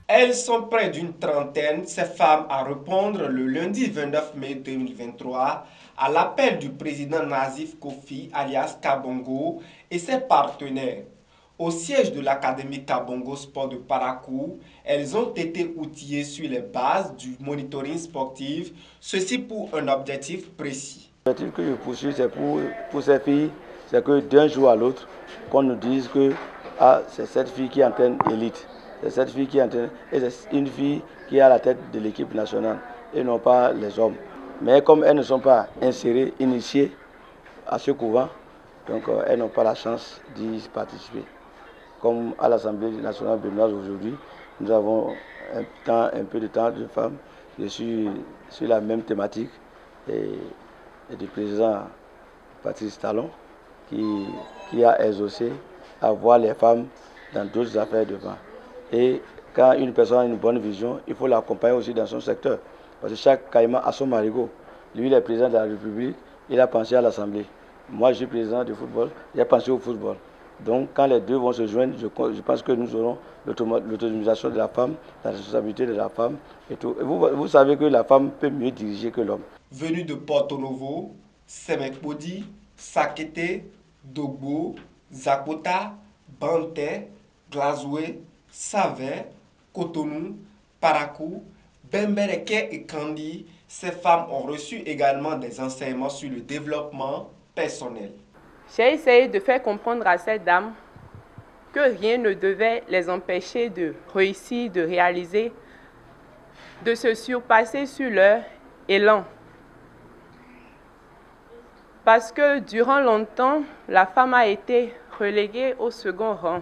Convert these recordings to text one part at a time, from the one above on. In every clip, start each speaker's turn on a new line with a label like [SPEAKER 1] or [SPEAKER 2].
[SPEAKER 1] Elles sont près d'une trentaine, ces femmes, à répondre le lundi 29 mai 2023 à l'appel du président Nazif Kofi alias Kabongo et ses partenaires. Au siège de l'Académie Kabongo Sport de Parakou, elles ont été outillées sur les bases du monitoring sportif, ceci pour un objectif précis.
[SPEAKER 2] L'objectif que je poursuis, c'est pour ces filles, c'est que d'un jour à l'autre, qu'on nous dise que ah, c'est cette fille qui entraîne élite, c'est cette fille qui entraîne, et c'est une fille qui est à la tête de l'équipe nationale, et non pas les hommes. Mais comme elles ne sont pas insérées, initiées à ce couvent, donc elles n'ont pas la chance d'y participer. Comme à l'Assemblée nationale béninoise aujourd'hui, nous avons un peu de temps de femmes. Je suis sur la même thématique et du président Patrice Talon qui a exaucé à voir les femmes dans d'autres affaires devant. Et quand une personne a une bonne vision, il faut l'accompagner aussi dans son secteur. Parce que chaque caïman a son marigot. Lui, il est président de la République, il a pensé à l'Assemblée. Moi, je suis président du football, il a pensé au football. Donc, quand les deux vont se joindre, je pense que nous aurons l'autonomisation de la femme, la responsabilité de la femme et tout. Et vous savez que la femme peut mieux diriger que l'homme.
[SPEAKER 1] Venus de Porto Novo, Semekpodi, Sakete, Dogbo, Zakota, Bante, Glazoué, Savé, Cotonou, Parakou, Bembereke et Kandi, ces femmes ont reçu également des enseignements sur le développement personnel.
[SPEAKER 3] J'ai essayé de faire comprendre à ces dames que rien ne devait les empêcher de réussir, de réaliser, de se surpasser sur leur élan. Parce que durant longtemps, la femme a été reléguée au second rang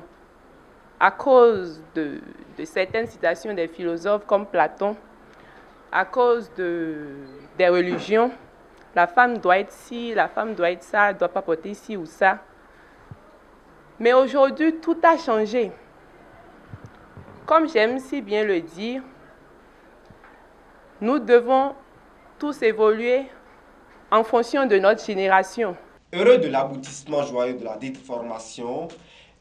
[SPEAKER 3] à cause de certaines citations des philosophes comme Platon, à cause des religions. La femme doit être ci, la femme doit être ça, elle ne doit pas porter ci ou ça. Mais aujourd'hui, tout a changé. Comme j'aime si bien le dire, nous devons tous évoluer en fonction de notre génération.
[SPEAKER 1] Heureux de l'aboutissement joyeux de la dite formation,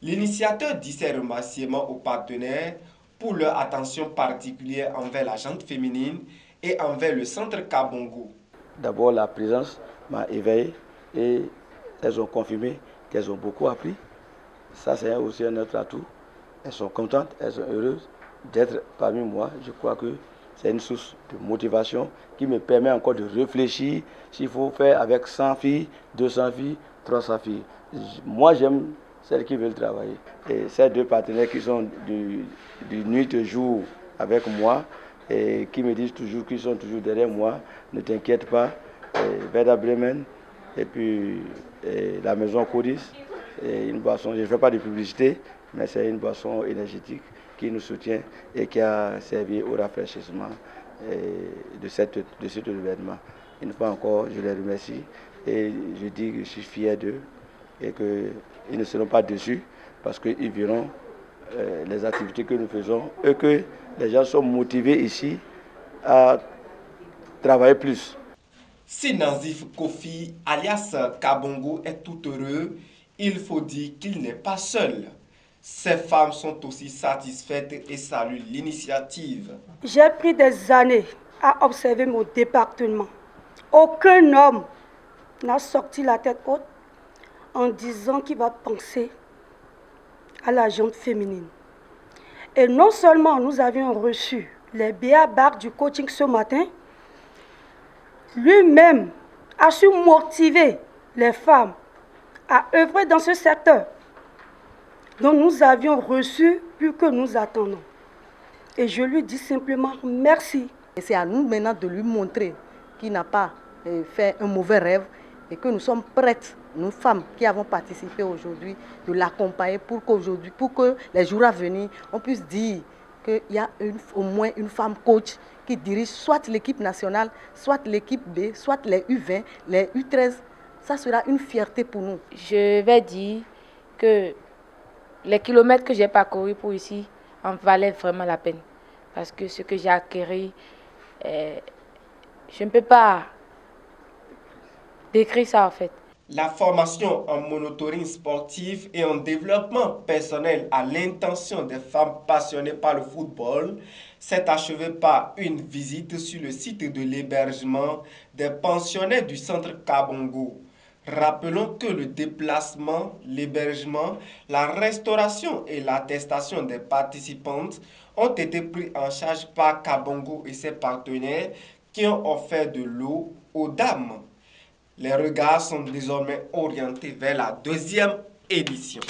[SPEAKER 1] l'initiateur dit ses remerciements aux partenaires pour leur attention particulière envers la gente féminine et envers le centre Kabongo.
[SPEAKER 2] D'abord, la présence m'a éveillé et elles ont confirmé qu'elles ont beaucoup appris. Ça, c'est aussi un autre atout. Elles sont contentes, elles sont heureuses d'être parmi moi. Je crois que c'est une source de motivation qui me permet encore de réfléchir s'il faut faire avec 100 filles, 200 filles, 300 filles. Moi, j'aime celles qui veulent travailler. Et ces deux partenaires qui sont du nuit et jour avec moi et qui me disent toujours qu'ils sont toujours derrière moi, ne t'inquiète pas, Werder Bremen et puis la maison Codis, une boisson, je ne fais pas de publicité, mais c'est une boisson énergétique qui nous soutient et qui a servi au rafraîchissement de cet événement. Une fois encore, je les remercie et je dis que je suis fier d'eux et qu'ils ne seront pas déçus parce qu'ils verront les activités que nous faisons et que les gens sont motivés ici à travailler plus.
[SPEAKER 1] Si Nazif Kofi alias Kabongo est tout heureux, il faut dire qu'il n'est pas seul. Ces femmes sont aussi satisfaites et saluent l'initiative.
[SPEAKER 4] J'ai pris des années à observer mon département. Aucun homme n'a sorti la tête haute en disant qu'il va penser à la gente féminine. Et non seulement nous avions reçu les béabarques du coaching ce matin, lui-même a su motiver les femmes à œuvrer dans ce secteur dont nous avions reçu plus que nous attendons. Et je lui dis simplement merci.
[SPEAKER 5] Et c'est à nous maintenant de lui montrer qu'il n'a pas fait un mauvais rêve et que nous sommes prêtes, nous femmes qui avons participé aujourd'hui, de l'accompagner pour que les jours à venir, on puisse dire qu'il y a au moins une femme coach qui dirige soit l'équipe nationale, soit l'équipe B, soit les U20, les U13. Ça sera une fierté pour nous.
[SPEAKER 6] Je vais dire que les kilomètres que j'ai parcourus pour ici en valaient vraiment la peine. Parce que ce que j'ai acquis, je ne peux pas décrire ça en fait.
[SPEAKER 1] La formation en monitoring sportif et en développement personnel à l'intention des femmes passionnées par le football s'est achevée par une visite sur le site de l'hébergement des pensionnaires du centre Kabongo. Rappelons que le déplacement, l'hébergement, la restauration et l'attestation des participantes ont été pris en charge par Kabongo et ses partenaires qui ont offert de l'eau aux dames. Les regards sont désormais orientés vers la deuxième édition.